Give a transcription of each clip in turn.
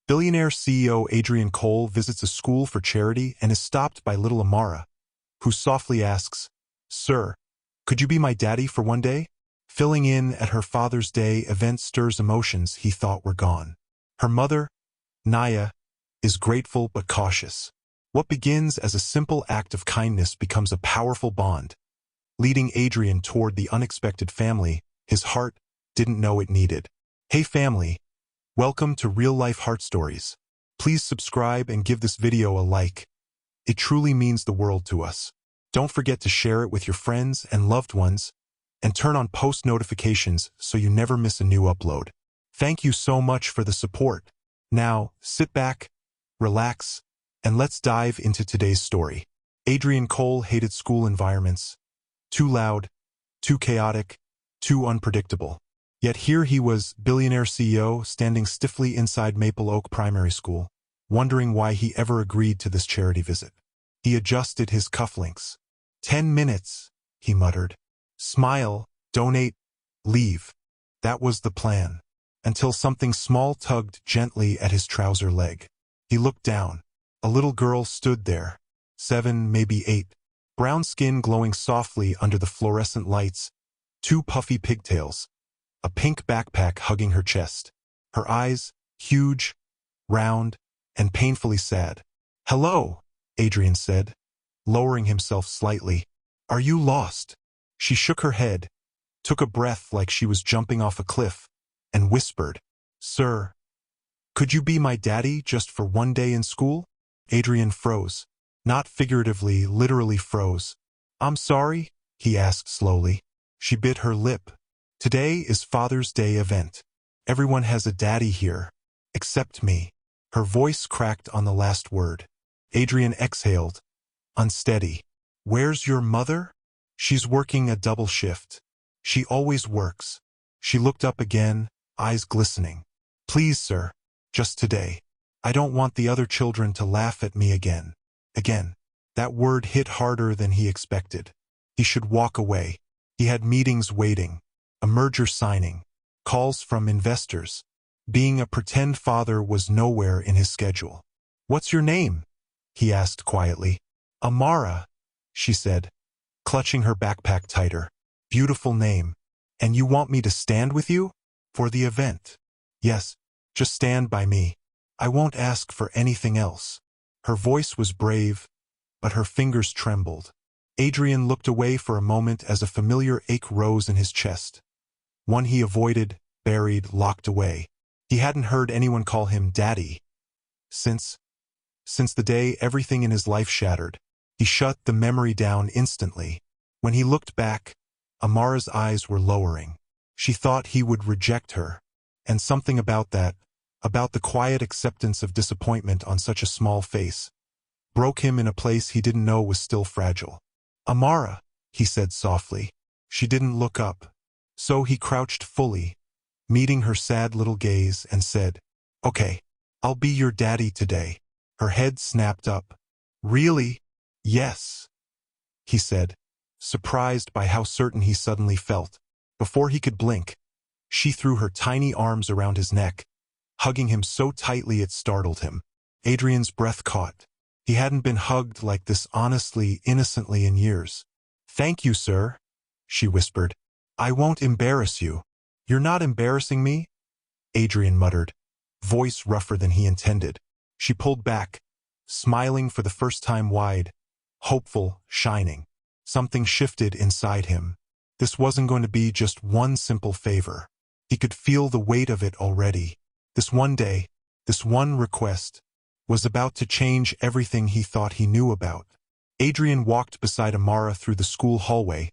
Billionaire CEO Adrian Cole visits a school for charity and is stopped by little Amara, who softly asks, "Sir, could you be my daddy for one day?" Filling in at her Father's Day event stirs emotions he thought were gone. Her mother, Naya, is grateful but cautious. What begins as a simple act of kindness becomes a powerful bond, leading Adrian toward the unexpected family his heart didn't know it needed. Hey family, welcome to Real Life Heart Stories. Please subscribe and give this video a like. It truly means the world to us. Don't forget to share it with your friends and loved ones, and turn on post notifications so you never miss a new upload. Thank you so much for the support. Now, sit back, relax, and let's dive into today's story. Adrian Cole hated school environments. Too loud, too chaotic, too unpredictable. Yet here he was, billionaire CEO, standing stiffly inside Maple Oak Primary School, wondering why he ever agreed to this charity visit. He adjusted his cufflinks. 10 minutes, he muttered. Smile, donate, leave. That was the plan. Until something small tugged gently at his trouser leg. He looked down. A little girl stood there, 7, maybe 8. Brown skin glowing softly under the fluorescent lights, 2 puffy pigtails, a pink backpack hugging her chest. Her eyes, huge, round, and painfully sad. "Hello," Adrian said, lowering himself slightly. "Are you lost?" She shook her head, took a breath like she was jumping off a cliff, and whispered, "Sir, could you be my daddy just for one day in school?" Adrian froze. Not figuratively, literally froze. "I'm sorry?" he asked slowly. She bit her lip. "Today is Father's Day event. Everyone has a daddy here, except me." Her voice cracked on the last word. Adrian exhaled, unsteady. "Where's your mother?" "She's working a double shift. She always works." She looked up again, eyes glistening. "Please, sir, just today. I don't want the other children to laugh at me again." Again. That word hit harder than he expected. He should walk away. He had meetings waiting, a merger signing, calls from investors. Being a pretend father was nowhere in his schedule. "What's your name?" he asked quietly. "Amara," she said, clutching her backpack tighter. "Beautiful name. And you want me to stand with you? For the event?" "Yes, just stand by me. I won't ask for anything else." Her voice was brave, but her fingers trembled. Adrian looked away for a moment as a familiar ache rose in his chest. One he avoided, buried, locked away. He hadn't heard anyone call him daddy. Since the day everything in his life shattered. He shut the memory down instantly. When he looked back, Amara's eyes were lowering. She thought he would reject her. And something about that, about the quiet acceptance of disappointment on such a small face, broke him in a place he didn't know was still fragile. "Amara," he said softly. She didn't look up. So he crouched fully, meeting her sad little gaze, and said, "Okay, I'll be your daddy today." Her head snapped up. "Really?" "Yes," he said, surprised by how certain he suddenly felt. Before he could blink, she threw her tiny arms around his neck, hugging him so tightly it startled him. Adrian's breath caught. He hadn't been hugged like this honestly, innocently in years. "Thank you, sir," she whispered. "I won't embarrass you." "You're not embarrassing me," Adrian muttered, voice rougher than he intended. She pulled back, smiling for the first time wide, hopeful, shining. Something shifted inside him. This wasn't going to be just one simple favor. He could feel the weight of it already. This one day, this one request, was about to change everything he thought he knew about. Adrian walked beside Amara through the school hallway,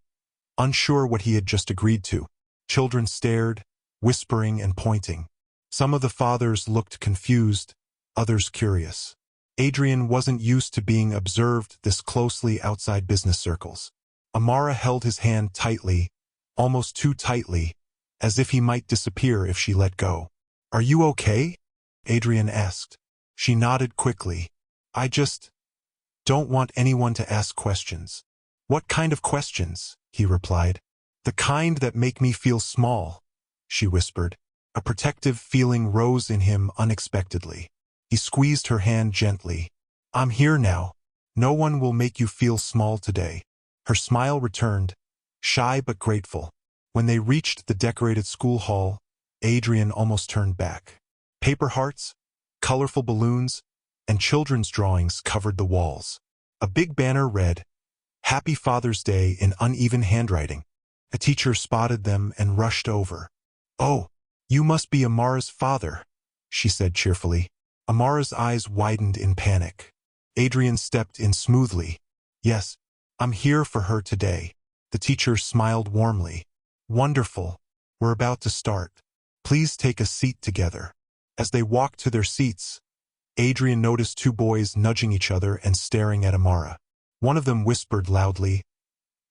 unsure what he had just agreed to. Children stared, whispering and pointing. Some of the fathers looked confused, others curious. Adrian wasn't used to being observed this closely outside business circles. Amara held his hand tightly, almost too tightly, as if he might disappear if she let go. "Are you okay?" Adrian asked. She nodded quickly. "I just don't want anyone to ask questions." "What kind of questions?" he replied. "The kind that make me feel small," she whispered. A protective feeling rose in him unexpectedly. He squeezed her hand gently. I'm here now. No one will make you feel small today. Her smile returned, shy but grateful. When they reached the decorated school hall, Adrian almost turned back. Paper hearts, colorful balloons, and children's drawings covered the walls. A big banner read, "Happy Father's Day" in uneven handwriting. A teacher spotted them and rushed over. "Oh, you must be Amara's father," she said cheerfully. Amara's eyes widened in panic. Adrian stepped in smoothly. "Yes, I'm here for her today." The teacher smiled warmly. "Wonderful. We're about to start. Please take a seat together." As they walked to their seats, Adrian noticed two boys nudging each other and staring at Amara. One of them whispered loudly,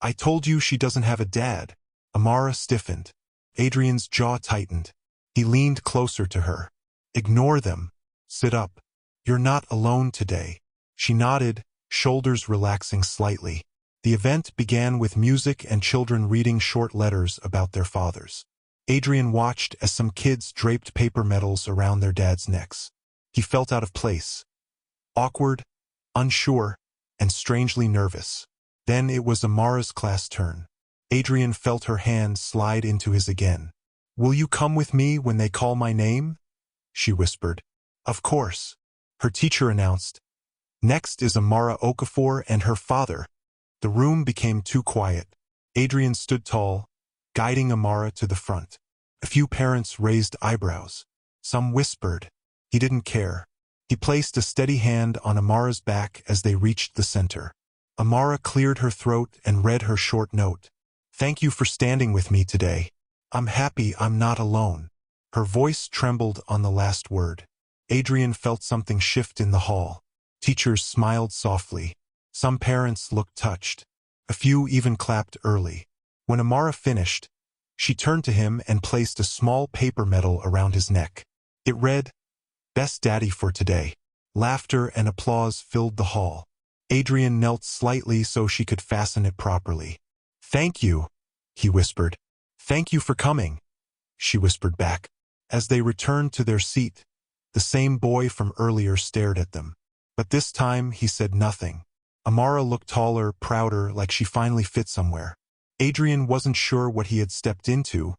"I told you she doesn't have a dad." Amara stiffened. Adrian's jaw tightened. He leaned closer to her. "Ignore them. Sit up. You're not alone today." She nodded, shoulders relaxing slightly. The event began with music and children reading short letters about their fathers. Adrian watched as some kids draped paper medals around their dads' necks. He felt out of place, awkward, unsure, and strangely nervous. Then it was Amara's class turn. Adrian felt her hand slide into his again. "Will you come with me when they call my name?" she whispered. "Of course," her teacher announced. "Next is Amara Okafor and her father." The room became too quiet. Adrian stood tall, guiding Amara to the front. A few parents raised eyebrows. Some whispered. He didn't care. He placed a steady hand on Amara's back as they reached the center. Amara cleared her throat and read her short note. "Thank you for standing with me today. I'm happy I'm not alone." Her voice trembled on the last word. Adrian felt something shift in the hall. Teachers smiled softly. Some parents looked touched. A few even clapped early. When Amara finished, she turned to him and placed a small paper medal around his neck. It read, "Best Daddy for today." Laughter and applause filled the hall. Adrian knelt slightly so she could fasten it properly. "Thank you," he whispered. "Thank you for coming," she whispered back. As they returned to their seat, the same boy from earlier stared at them. But this time he said nothing. Amara looked taller, prouder, like she finally fit somewhere. Adrian wasn't sure what he had stepped into,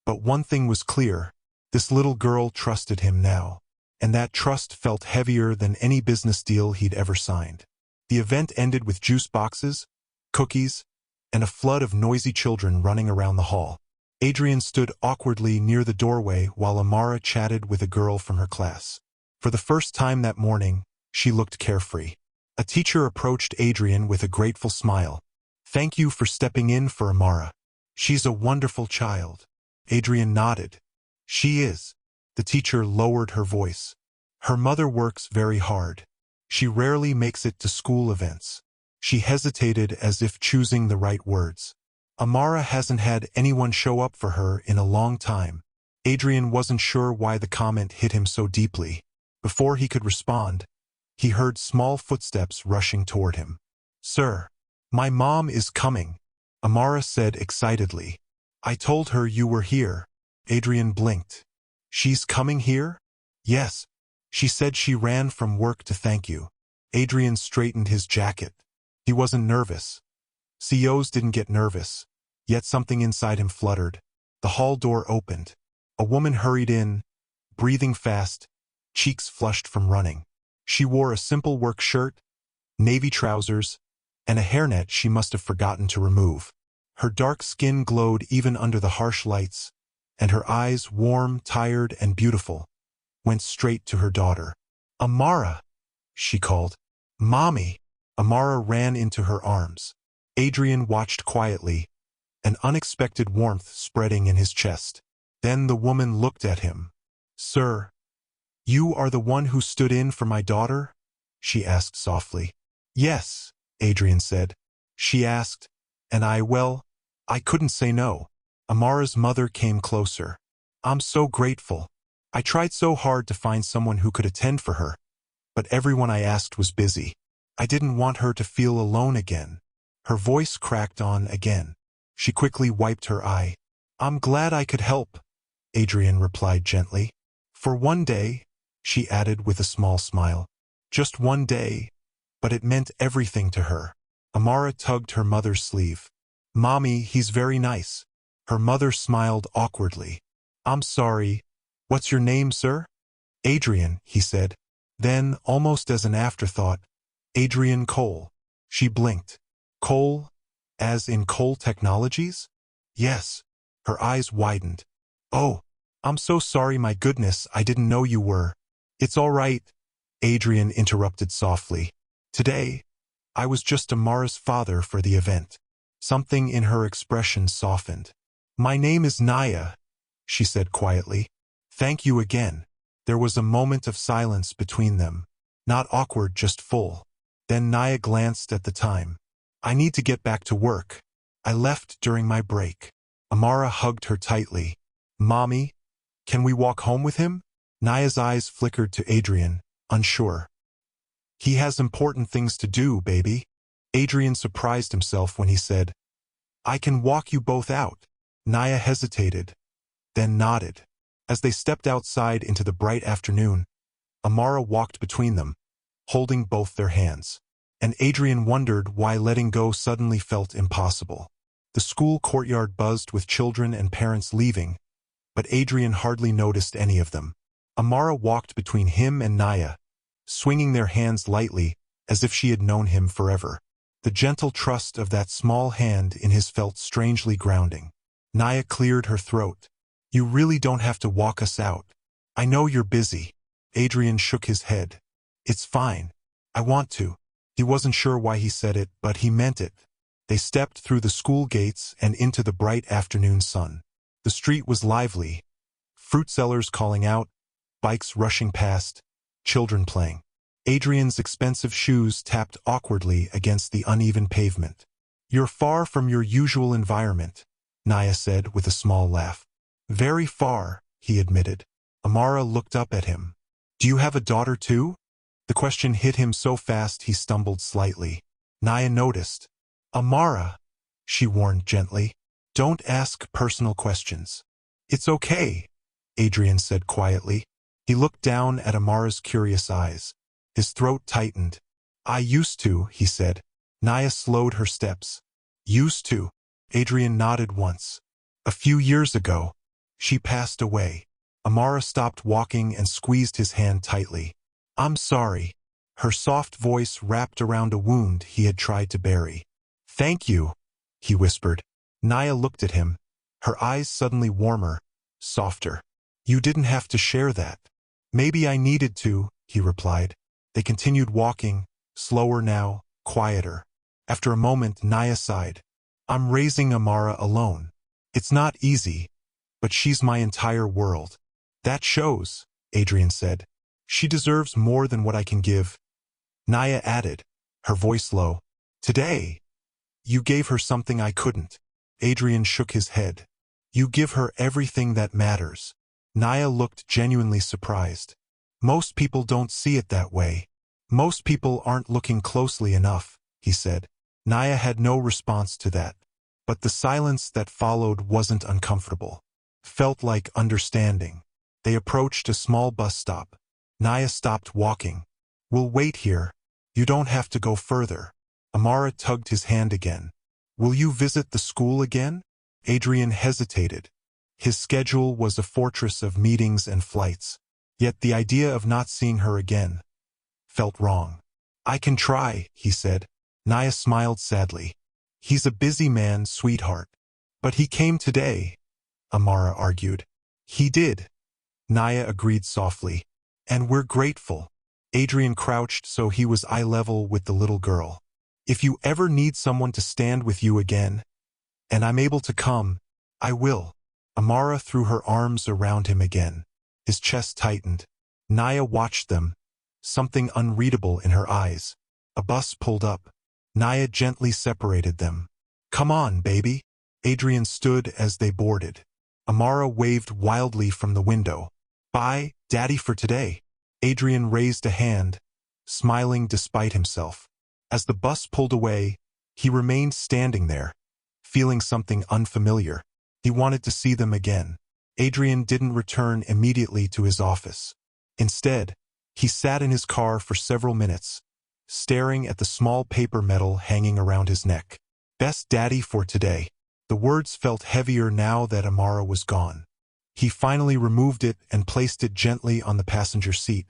but one thing was clear. This little girl trusted him now, and that trust felt heavier than any business deal he'd ever signed. The event ended with juice boxes, cookies, and a flood of noisy children running around the hall. Adrian stood awkwardly near the doorway while Amara chatted with a girl from her class. For the first time that morning, she looked carefree. A teacher approached Adrian with a grateful smile. "Thank you for stepping in for Amara. She's a wonderful child." Adrian nodded. "She is." The teacher lowered her voice. "Her mother works very hard. She rarely makes it to school events." She hesitated as if choosing the right words. "Amara hasn't had anyone show up for her in a long time." Adrian wasn't sure why the comment hit him so deeply. Before he could respond, he heard small footsteps rushing toward him. "Sir, my mom is coming," Amara said excitedly. "I told her you were here." Adrian blinked. "She's coming here?" "Yes. She said she ran from work to thank you." Adrian straightened his jacket. He wasn't nervous. CEOs didn't get nervous, yet something inside him fluttered. The hall door opened. A woman hurried in, breathing fast, cheeks flushed from running. She wore a simple work shirt, navy trousers, and a hairnet she must have forgotten to remove. Her dark skin glowed even under the harsh lights, and her eyes, warm, tired, and beautiful, went straight to her daughter. "Amara," she called. "Mommy." Amara ran into her arms. Adrian watched quietly, an unexpected warmth spreading in his chest. Then the woman looked at him. "Sir, you are the one who stood in for my daughter?" she asked softly. "Yes," Adrian said. "She asked, and I couldn't say no." Amara's mother came closer. "I'm so grateful. I tried so hard to find someone who could attend for her, but everyone I asked was busy. I didn't want her to feel alone again." Her voice cracked on again. She quickly wiped her eye. "I'm glad I could help," Adrian replied gently. "For one day, she added with a small smile. Just one day, but it meant everything to her. Amara tugged her mother's sleeve. "Mommy, he's very nice." Her mother smiled awkwardly. "I'm sorry. What's your name, sir?" "Adrian," he said. Then, almost as an afterthought, "Adrian Cole." She blinked. "Cole? As in Cole Technologies?" "Yes." Her eyes widened. "Oh, I'm so sorry, my goodness, I didn't know you were." "It's all right," Adrian interrupted softly. "Today, I was just Amara's father for the event." Something in her expression softened. "My name is Naya," she said quietly. "Thank you again." There was a moment of silence between them. Not awkward, just full. Then Naya glanced at the time. "I need to get back to work. I left during my break." Amara hugged her tightly. "Mommy, can we walk home with him?" Naya's eyes flickered to Adrian, unsure. "He has important things to do, baby." Adrian surprised himself when he said, "I can walk you both out." Naya hesitated, then nodded. As they stepped outside into the bright afternoon, Amara walked between them, holding both their hands. And Adrian wondered why letting go suddenly felt impossible. The school courtyard buzzed with children and parents leaving, but Adrian hardly noticed any of them. Amara walked between him and Naya, swinging their hands lightly as if she had known him forever. The gentle trust of that small hand in his felt strangely grounding. Naya cleared her throat. "You really don't have to walk us out. I know you're busy." Adrian shook his head. "It's fine. I want to." He wasn't sure why he said it, but he meant it. They stepped through the school gates and into the bright afternoon sun. The street was lively. Fruit sellers calling out, bikes rushing past, children playing. Adrian's expensive shoes tapped awkwardly against the uneven pavement. "You're far from your usual environment," Naya said with a small laugh. "Very far," he admitted. Amara looked up at him. "Do you have a daughter too?" The question hit him so fast he stumbled slightly. Naya noticed. "Amara," she warned gently, "don't ask personal questions." "It's okay," Adrian said quietly. He looked down at Amara's curious eyes. His throat tightened. "I used to," he said. Naya slowed her steps. "Used to?" Adrian nodded once. "A few years ago, she passed away." Amara stopped walking and squeezed his hand tightly. "I'm sorry." Her soft voice wrapped around a wound he had tried to bury. "Thank you," he whispered. Naya looked at him, her eyes suddenly warmer, softer. "You didn't have to share that." "Maybe I needed to," he replied. They continued walking, slower now, quieter. After a moment, Naya sighed. "I'm raising Amara alone. It's not easy, but she's my entire world." "That shows," Adrian said. "She deserves more than what I can give." Naya added, her voice low. "Today, you gave her something I couldn't." Adrian shook his head. "You give her everything that matters." Naya looked genuinely surprised. "Most people don't see it that way. Most people aren't looking closely enough," he said. Naya had no response to that. But the silence that followed wasn't uncomfortable. Felt like understanding. They approached a small bus stop. Naya stopped walking. "We'll wait here. You don't have to go further." Amara tugged his hand again. "Will you visit the school again?" Adrian hesitated. His schedule was a fortress of meetings and flights. Yet the idea of not seeing her again felt wrong. "I can try," he said. Naya smiled sadly. "He's a busy man, sweetheart." "But he came today," Amara argued. "He did," Naya agreed softly. "And we're grateful." Adrian crouched so he was eye level with the little girl. "If you ever need someone to stand with you again, and I'm able to come, I will." Amara threw her arms around him again. His chest tightened. Naya watched them, something unreadable in her eyes. A bus pulled up. Naya gently separated them. "Come on, baby." Adrian stood as they boarded. Amara waved wildly from the window. "Bye, Daddy, for today." Adrian raised a hand, smiling despite himself. As the bus pulled away, he remained standing there, feeling something unfamiliar. He wanted to see them again. Adrian didn't return immediately to his office. Instead, he sat in his car for several minutes, staring at the small paper medal hanging around his neck. Best daddy for today. The words felt heavier now that Amara was gone. He finally removed it and placed it gently on the passenger seat,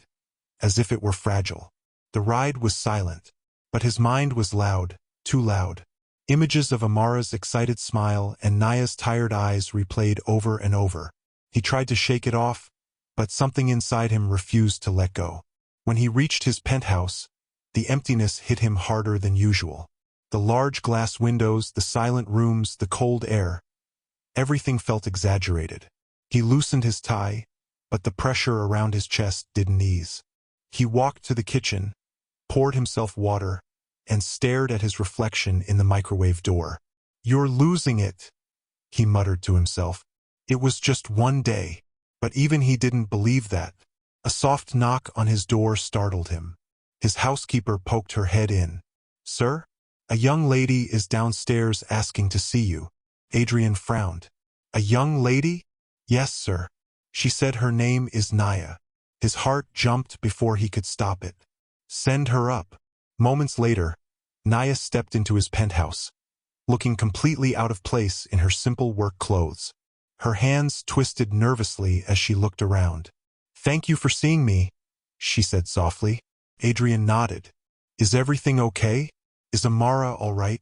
as if it were fragile. The ride was silent, but his mind was loud, too loud. Images of Amara's excited smile and Naya's tired eyes replayed over and over. He tried to shake it off, but something inside him refused to let go. When he reached his penthouse, the emptiness hit him harder than usual. The large glass windows, the silent rooms, the cold air. Everything felt exaggerated. He loosened his tie, but the pressure around his chest didn't ease. He walked to the kitchen, poured himself water, and stared at his reflection in the microwave door. "You're losing it," he muttered to himself. It was just one day, but even he didn't believe that. A soft knock on his door startled him. His housekeeper poked her head in. "Sir? A young lady is downstairs asking to see you." Adrian frowned. "A young lady?" "Yes, sir. She said her name is Naya." His heart jumped before he could stop it. "Send her up." Moments later, Naya stepped into his penthouse, looking completely out of place in her simple work clothes. Her hands twisted nervously as she looked around. "Thank you for seeing me," she said softly. Adrian nodded. "Is everything okay? Is Amara all right?"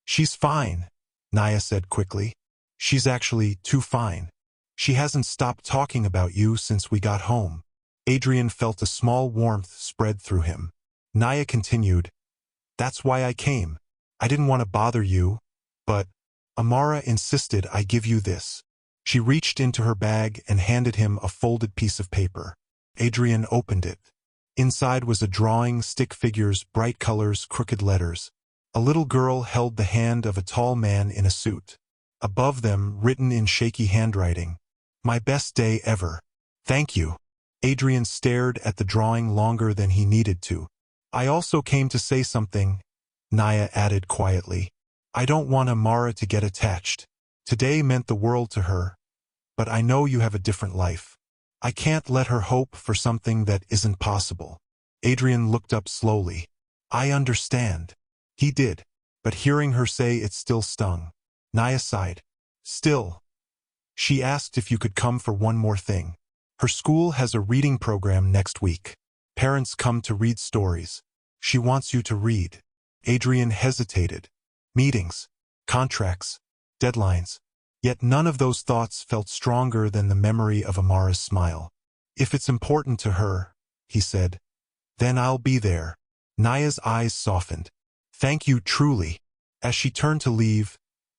"She's fine," Naya said quickly. "She's actually too fine. She hasn't stopped talking about you since we got home." Adrian felt a small warmth spread through him. Naya continued, "That's why I came. I didn't want to bother you, but Amara insisted I give you this." She reached into her bag and handed him a folded piece of paper. Adrian opened it. Inside was a drawing, stick figures, bright colors, crooked letters. A little girl held the hand of a tall man in a suit. Above them, written in shaky handwriting, "My best day ever. Thank you." Adrian stared at the drawing longer than he needed to. "I also came to say something," Naya added quietly. "I don't want Amara to get attached. Today meant the world to her, but I know you have a different life. I can't let her hope for something that isn't possible." Adrian looked up slowly. "I understand." He did, but hearing her say it still stung. Naya sighed. "Still." She asked if you could come for one more thing. Her school has a reading program next week. Parents come to read stories. She wants you to read. Adrian hesitated. Meetings, contracts, deadlines. Yet none of those thoughts felt stronger than the memory of Amara's smile. "If it's important to her," he said, "then I'll be there." Naya's eyes softened. "Thank you truly." As she turned to leave,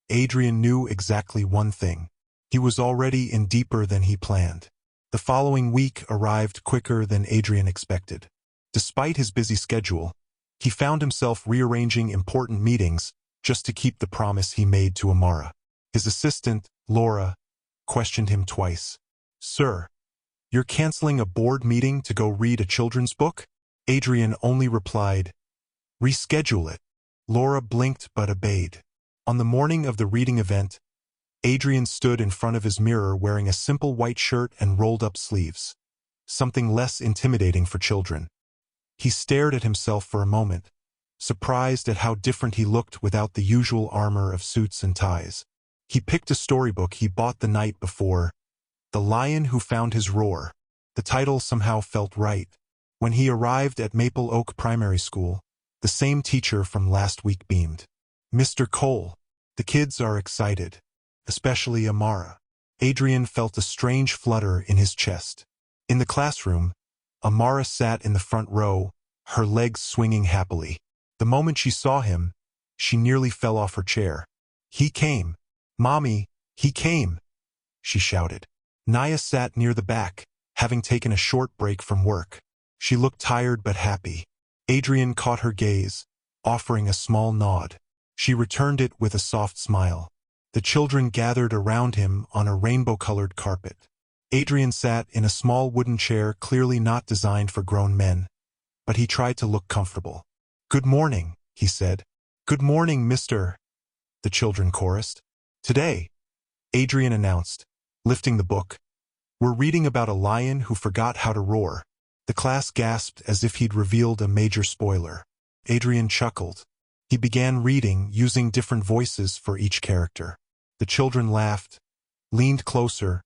Adrian knew exactly one thing. He was already in deeper than he planned. The following week arrived quicker than Adrian expected. Despite his busy schedule, he found himself rearranging important meetings just to keep the promise he made to Amara. His assistant, Laura, questioned him twice. "Sir, you're canceling a board meeting to go read a children's book?" Adrian only replied, "Reschedule it." Laura blinked but obeyed. On the morning of the reading event, Adrian stood in front of his mirror wearing a simple white shirt and rolled-up sleeves, something less intimidating for children. He stared at himself for a moment, surprised at how different he looked without the usual armor of suits and ties. He picked a storybook he bought the night before, The Lion Who Found His Roar. The title somehow felt right. When he arrived at Maple Oak Primary School, the same teacher from last week beamed. "Mr. Cole, the kids are excited, especially Amara." Adrian felt a strange flutter in his chest. In the classroom, Amara sat in the front row, her legs swinging happily. The moment she saw him, she nearly fell off her chair. "He came. Mommy, he came," she shouted. Naya sat near the back, having taken a short break from work. She looked tired but happy. Adrian caught her gaze, offering a small nod. She returned it with a soft smile. The children gathered around him on a rainbow-colored carpet. Adrian sat in a small wooden chair clearly not designed for grown men, but he tried to look comfortable. "Good morning," he said. "Good morning, Mr." the children chorused. "Today," Adrian announced, lifting the book, "we're reading about a lion who forgot how to roar." The class gasped as if he'd revealed a major spoiler. Adrian chuckled. He began reading, using different voices for each character. The children laughed, leaned closer,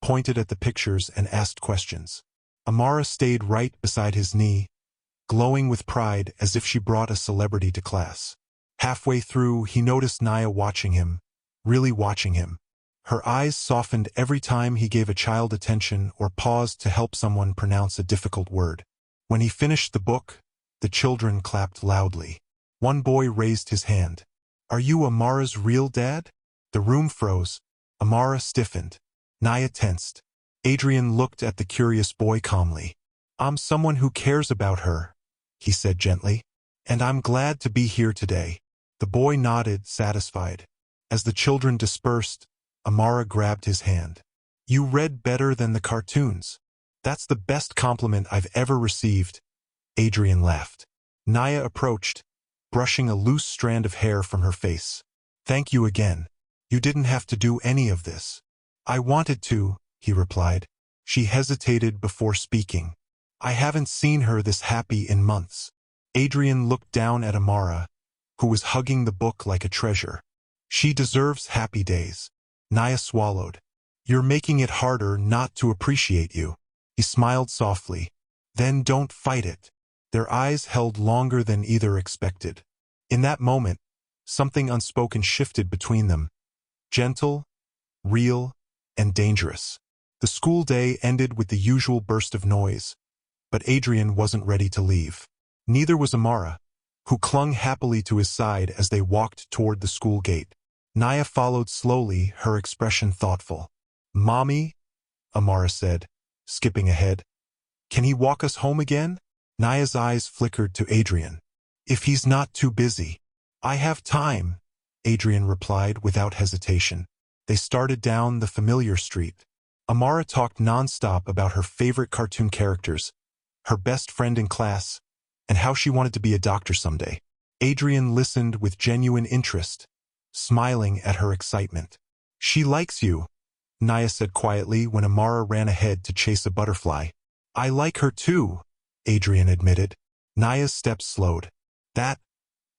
pointed at the pictures, and asked questions. Amara stayed right beside his knee, glowing with pride as if she brought a celebrity to class. Halfway through, he noticed Naya watching him, really watching him. Her eyes softened every time he gave a child attention or paused to help someone pronounce a difficult word. When he finished the book, the children clapped loudly. One boy raised his hand. "Are you Amara's real dad?" The room froze. Amara stiffened. Naya tensed. Adrian looked at the curious boy calmly. "I'm someone who cares about her," he said gently. "And I'm glad to be here today." The boy nodded, satisfied. As the children dispersed, Amara grabbed his hand. "You read better than the cartoons. That's the best compliment I've ever received." Adrian laughed. Naya approached, brushing a loose strand of hair from her face. "Thank you again. You didn't have to do any of this." "I wanted to," he replied. She hesitated before speaking. "I haven't seen her this happy in months." Adrian looked down at Amara, who was hugging the book like a treasure. "She deserves happy days." Naya swallowed. "You're making it harder not to appreciate you." He smiled softly. "Then don't fight it." Their eyes held longer than either expected. In that moment, something unspoken shifted between them. Gentle, real, and dangerous. The school day ended with the usual burst of noise, but Adrian wasn't ready to leave. Neither was Amara, who clung happily to his side as they walked toward the school gate. Naya followed slowly, her expression thoughtful. "Mommy," Amara said, skipping ahead. "Can he walk us home again?" Naya's eyes flickered to Adrian. "If he's not too busy." "I have time," Adrian replied without hesitation. They started down the familiar street. Amara talked nonstop about her favorite cartoon characters, her best friend in class, and how she wanted to be a doctor someday. Adrian listened with genuine interest, smiling at her excitement. "She likes you," Naya said quietly when Amara ran ahead to chase a butterfly. "I like her too," Adrian admitted. Naya's steps slowed. "That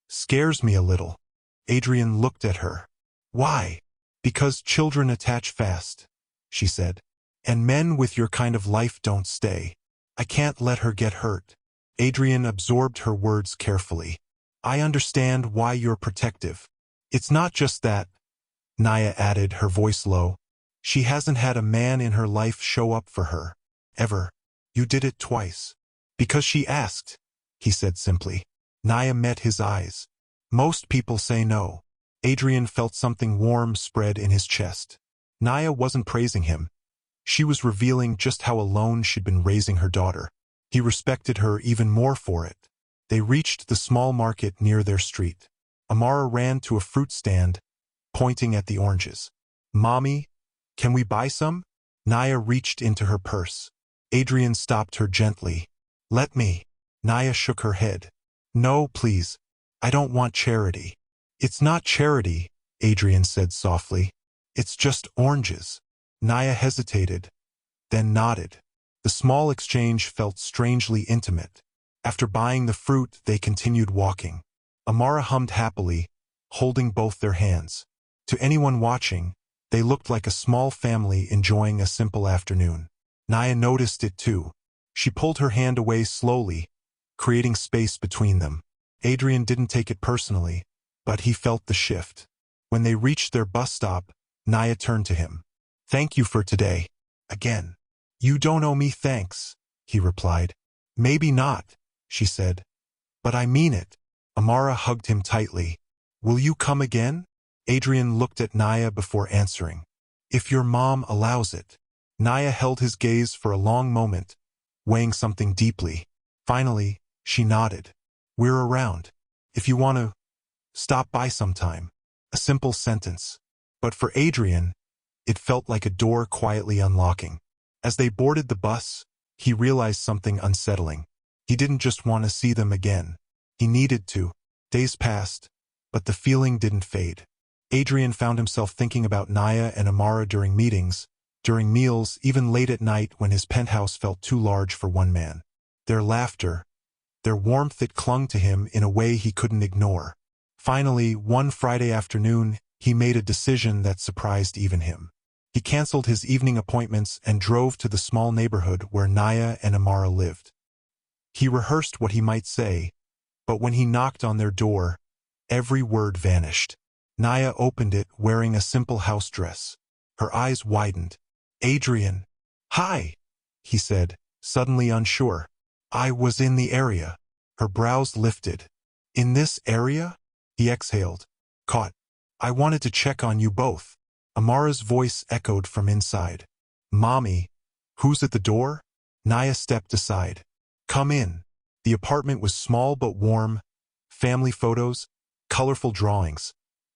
scares me a little." Adrian looked at her. "Why?" "Because children attach fast," she said. "And men with your kind of life don't stay. I can't let her get hurt." Adrian absorbed her words carefully. "I understand why you're protective. It's not just that," Naya added, her voice low. "She hasn't had a man in her life show up for her. Ever. You did it twice." "Because she asked," he said simply. Naya met his eyes. "Most people say no." Adrian felt something warm spread in his chest. Naya wasn't praising him. She was revealing just how alone she'd been raising her daughter. He respected her even more for it. They reached the small market near their street. Amara ran to a fruit stand, pointing at the oranges. "Mommy, can we buy some?" Naya reached into her purse. Adrian stopped her gently. "Let me." Naya shook her head. "No, please. I don't want charity." "It's not charity," Adrian said softly. "It's just oranges." Naya hesitated, then nodded. The small exchange felt strangely intimate. After buying the fruit, they continued walking. Amara hummed happily, holding both their hands. To anyone watching, they looked like a small family enjoying a simple afternoon. Naya noticed it too. She pulled her hand away slowly, creating space between them. Adrian didn't take it personally, but he felt the shift. When they reached their bus stop, Naya turned to him. "Thank you for today." Again. "You don't owe me thanks," he replied. "Maybe not," she said. "But I mean it." Amara hugged him tightly. "Will you come again?" Adrian looked at Naya before answering. "If your mom allows it." Naya held his gaze for a long moment, weighing something deeply. Finally, she nodded. "We're around. If you want to stop by sometime." A simple sentence. But for Adrian, it felt like a door quietly unlocking. As they boarded the bus, he realized something unsettling. He didn't just want to see them again. He needed to. Days passed, but the feeling didn't fade. Adrian found himself thinking about Naya and Amara during meetings, during meals, even late at night when his penthouse felt too large for one man. their laughter, their warmth. It clung to him in a way he couldn't ignore. Finally, one Friday afternoon, he made a decision that surprised even him. He canceled his evening appointments and drove to the small neighborhood where Naya and Amara lived. He rehearsed what he might say, but when he knocked on their door, every word vanished. Naya opened it wearing a simple house dress. Her eyes widened. "Adrian." "Hi," he said, suddenly unsure. "I was in the area." Her brows lifted. "In this area?" He exhaled. "Caught. I wanted to check on you both." Amara's voice echoed from inside. "Mommy, who's at the door?" Naya stepped aside. "Come in." The apartment was small but warm. Family photos, colorful drawings,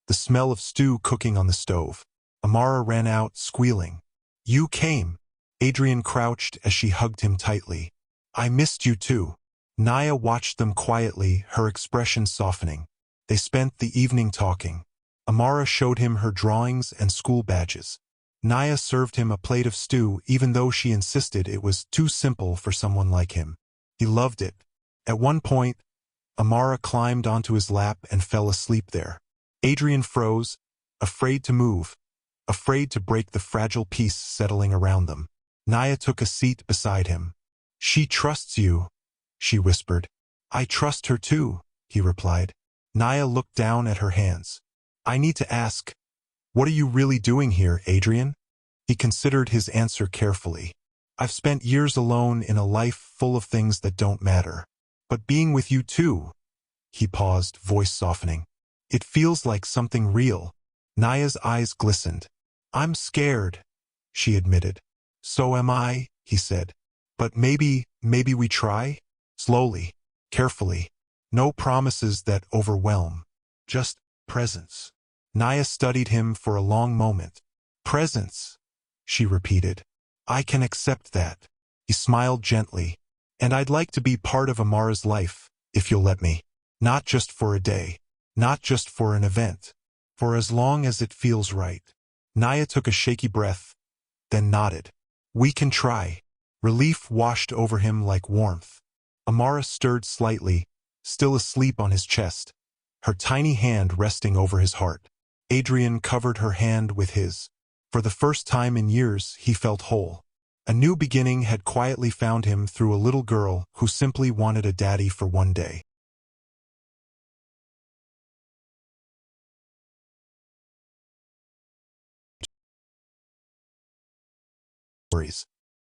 the smell of stew cooking on the stove. Amara ran out, squealing. "You came." Adrian crouched as she hugged him tightly. "I missed you too." Naya watched them quietly, her expression softening. They spent the evening talking. Amara showed him her drawings and school badges. Naya served him a plate of stew even though she insisted it was too simple for someone like him. He loved it. At one point, Amara climbed onto his lap and fell asleep there. Adrian froze, afraid to move, afraid to break the fragile peace settling around them. Naya took a seat beside him. "She trusts you," she whispered. "I trust her too," he replied. Naya looked down at her hands. "I need to ask, what are you really doing here, Adrian?" He considered his answer carefully. "I've spent years alone in a life full of things that don't matter. But being with you too." He paused, voice softening. "It feels like something real." Naya's eyes glistened. "I'm scared," she admitted. "So am I," he said. "But maybe we try? Slowly, carefully. No promises that overwhelm. Just presence." Naya studied him for a long moment. "Presence," she repeated. "I can accept that." He smiled gently. "And I'd like to be part of Amara's life, if you'll let me. Not just for a day. Not just for an event. For as long as it feels right." Naya took a shaky breath, then nodded. "We can try." Relief washed over him like warmth. Amara stirred slightly, still asleep on his chest, her tiny hand resting over his heart. Adrian covered her hand with his. For the first time in years, he felt whole. A new beginning had quietly found him through a little girl who simply wanted a daddy for one day. Stories.